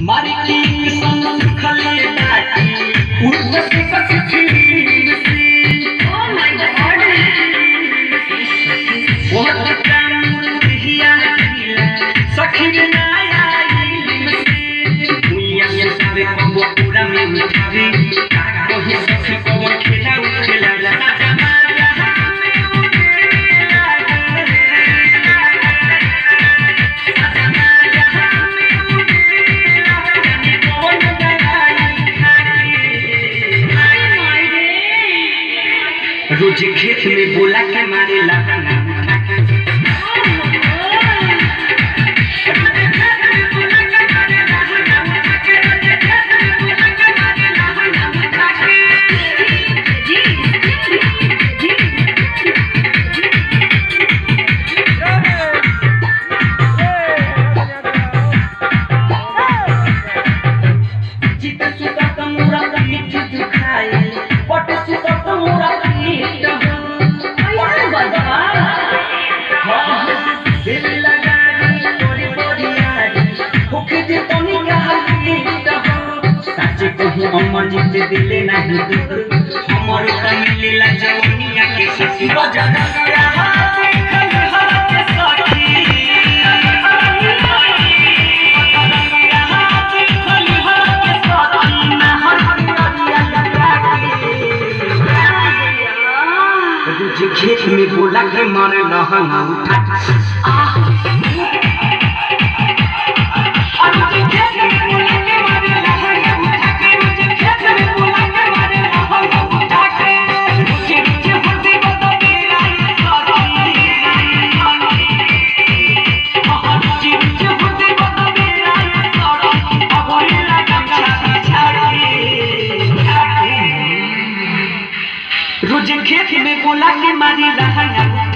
मारी की संग खले बाटी उठ से कसी से Oh my God! बहुत काम हिया सखी नाया से दुनिया से सबे को पूरा में उठावे का कोई सखी को खेला रोज खेत में बोला के मारे लहाना उठा के चित सुता कमरा मिठ दुखाए पट सुता कमरा अमर जीत दिले नहीं दुख हमर त मिलेला जवनिया के सखी बजना गया खेत में बोला के मारे लहंगा उठा रोज खेत में बोला के मारी लहंगा